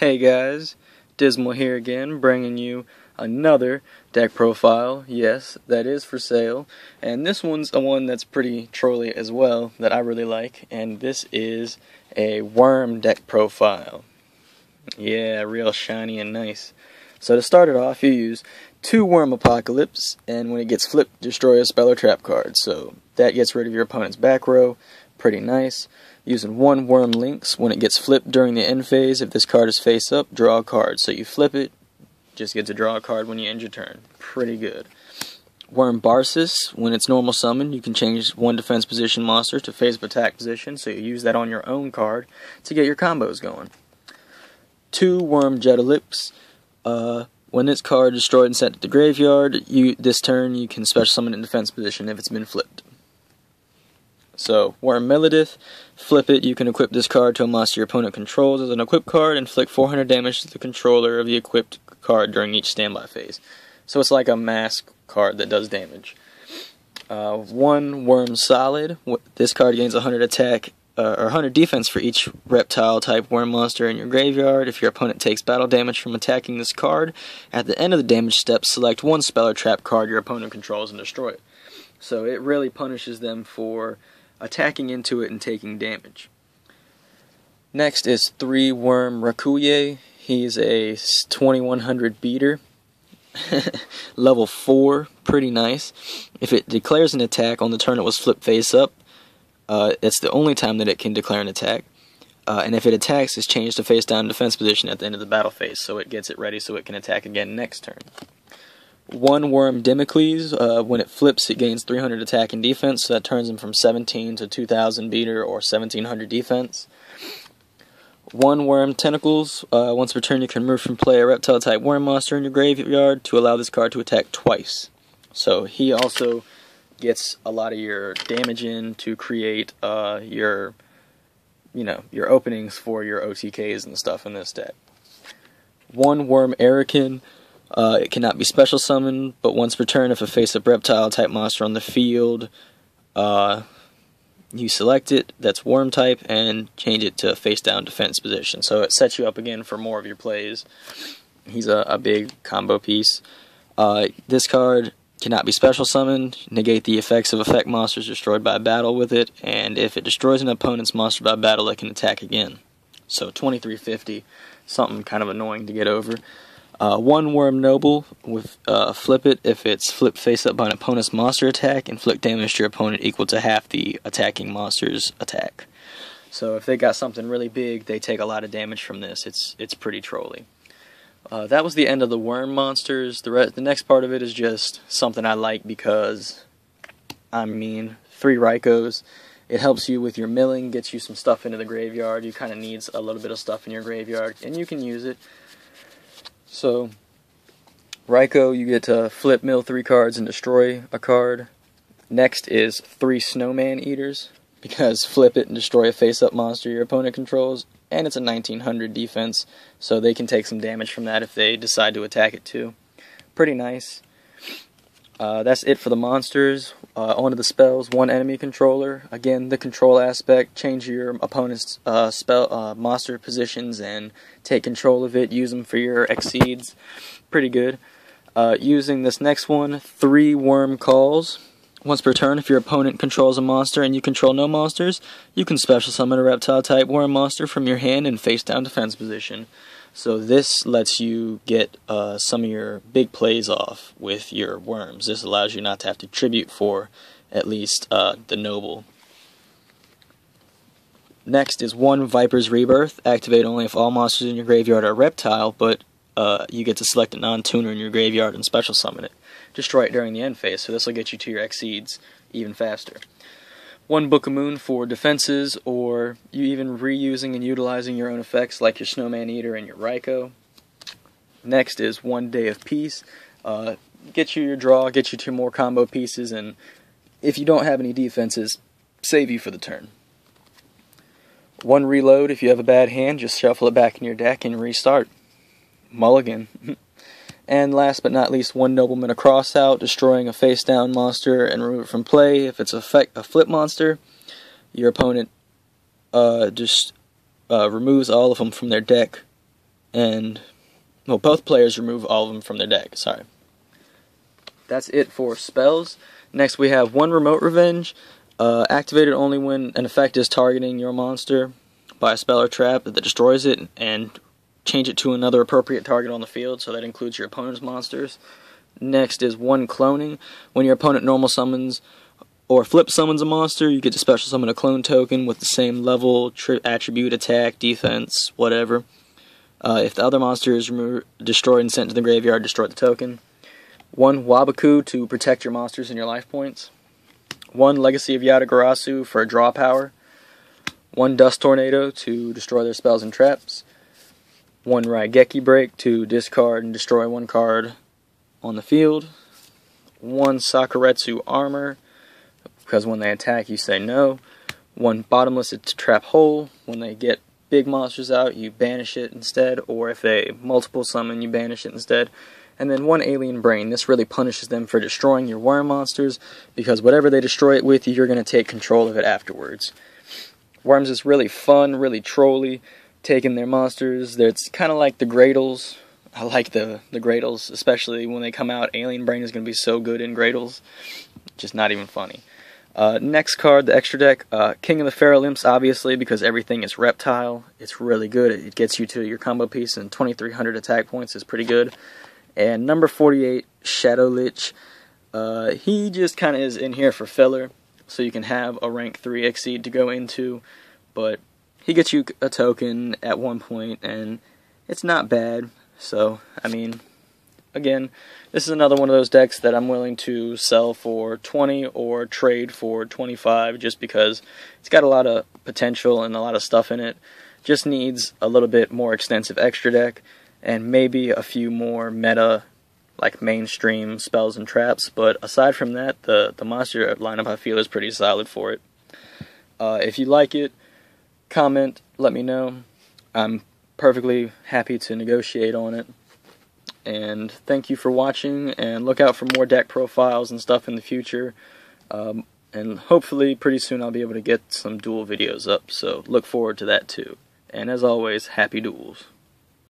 Hey guys, Dismal here again, bringing you another deck profile. Yes, that is for sale, and this one's a one that's pretty trolly as well, that I really like, and this is a worm deck profile. Yeah, real shiny and nice. So to start it off, you use 2 Worm Apocalypse, and when it gets flipped, destroy a spell or trap card. So that gets rid of your opponent's back row. Pretty nice. Using 1 Worm Lynx, when it gets flipped during the end phase, if this card is face up, draw a card. So you flip it, just get to draw a card when you end your turn. Pretty good. Worm Barsis, when it's normal summon, you can change 1 defense position monster to phase of attack position, so you use that on your own card to get your combos going. 2 Worm Jettalyps, when this card is destroyed and sent to the graveyard, this turn you can special summon in defense position if it's been flipped. So, Worm Melodith, flip it, you can equip this card to a monster your opponent controls as an equipped card, and inflict 400 damage to the controller of the equipped card during each standby phase. So it's like a mask card that does damage. 1 Worm Solid, this card gains 100 attack, or 100 defense for each reptile-type worm monster in your graveyard. If your opponent takes battle damage from attacking this card, at the end of the damage step, select 1 spell or trap card your opponent controls and destroy it. So it really punishes them for attacking into it and taking damage. Next is 3 Worm Rakuye. He's a 2100 beater. Level 4, pretty nice. If it declares an attack on the turn it was flipped face up, it's the only time that it can declare an attack. And if it attacks, it's changed to face down defense position at the end of the battle phase, so it gets it ready so it can attack again next turn. 1 Worm Democles, when it flips, it gains 300 attack and defense, so that turns him from 17 to 2000 beater or 1700 defense. 1 Worm Tentacles, once per turn you can remove from play a reptile-type worm monster in your graveyard to allow this card to attack twice. So he also gets a lot of your damage in to create your openings for your OTKs and stuff in this deck. 1 Worm Arakin, it cannot be special summoned, but once per turn if a face-up reptile-type monster on the field, you select it, that's worm type, and change it to face-down defense position. So it sets you up again for more of your plays. He's a big combo piece. This card cannot be special summoned, negate the effects of effect monsters destroyed by battle with it, and if it destroys an opponent's monster by battle, it can attack again. So 2350, something kind of annoying to get over. 1 Worm Noble, with flip it, if it's flipped face up by an opponent's monster attack, inflict damage to your opponent equal to half the attacking monster's attack. So if they got something really big, they take a lot of damage from this. It's pretty trolly. That was the end of the worm monsters. The next part of it is just something I like because, 3 Raikos. It helps you with your milling, gets you some stuff into the graveyard. You kind of need a little bit of stuff in your graveyard, and you can use it. So, Raiko, you get to flip, mill 3 cards, and destroy a card. Next is 3 Snowman Eaters, because flip it and destroy a face-up monster your opponent controls, and it's a 1900 defense, so they can take some damage from that if they decide to attack it too. Pretty nice. That's it for the monsters. On to the spells. 1 enemy controller. Again, the control aspect. Change your opponent's monster positions and take control of it. Use them for your exceeds. Pretty good. Using this next one, 3 Worm Calls. Once per turn, if your opponent controls a monster and you control no monsters, you can special summon a reptile-type worm monster from your hand in face-down defense position. So this lets you get some of your big plays off with your worms. This allows you not to have to tribute for at least the noble. Next is 1 Viper's Rebirth. Activate only if all monsters in your graveyard are reptile, but you get to select a non-tuner in your graveyard and special summon it. Destroy it during the end phase, so this will get you to your exceeds even faster. 1 Book of Moon for defenses, or you even reusing and utilizing your own effects like your Snowman Eater and your Raiko. Next is 1 Day of Peace. Get you your draw, get you 2 more combo pieces, and if you don't have any defenses, save you for the turn. 1 Reload, if you have a bad hand, just shuffle it back in your deck and restart. Mulligan. And last but not least, 1 Nobleman of Crossout, destroying a face-down monster and remove it from play. If it's a flip monster, your opponent just removes all of them from their deck and, well, both players remove all of them from their deck, sorry. That's it for spells. Next we have one Remote Revenge, activated only when an effect is targeting your monster by a spell or trap that destroys it, and change it to another appropriate target on the field, so that includes your opponent's monsters. Next is one Cloning. When your opponent normal summons or flip summons a monster, you get to special summon a clone token with the same level, attribute, attack, defense, whatever. If the other monster is destroyed and sent to the graveyard, destroy the token. One Wabaku to protect your monsters and your life points. One Legacy of Yatagarasu for draw power. One Dust Tornado to destroy their spells and traps. One Raigeki Break to discard and destroy one card on the field. One Sakuretsu Armor, because when they attack you say no. One Bottomless Trap Hole, when they get big monsters out you banish it instead, or if they multiple summon you banish it instead. And then one Alien Brain. This really punishes them for destroying your worm monsters, because whatever they destroy it with, you're going to take control of it afterwards. Worms is really fun, really trolly, taking their monsters. It's kind of like the Gradles. I like the Gradles, especially when they come out. Alien Brain is going to be so good in Gradles. Just not even funny. Next card, the extra deck, King of the Feral Imps, obviously, because everything is reptile. It's really good. It gets you to your combo piece, and 2,300 attack points is pretty good. And number 48, Shadow Lich. He just kind of is in here for filler, so you can have a rank 3 Exceed to go into, but he gets you a token at one point, and it's not bad. So, I mean, again, this is another one of those decks that I'm willing to sell for 20 or trade for 25, just because it's got a lot of potential and a lot of stuff in it. Just needs a little bit more extensive extra deck, and maybe a few more meta, like mainstream spells and traps, but aside from that, the monster lineup I feel is pretty solid for it. If you like it, comment, let me know. I'm perfectly happy to negotiate on it. And thank you for watching, and look out for more deck profiles and stuff in the future. And hopefully pretty soon I'll be able to get some duel videos up, so look forward to that too. And as always, happy duels.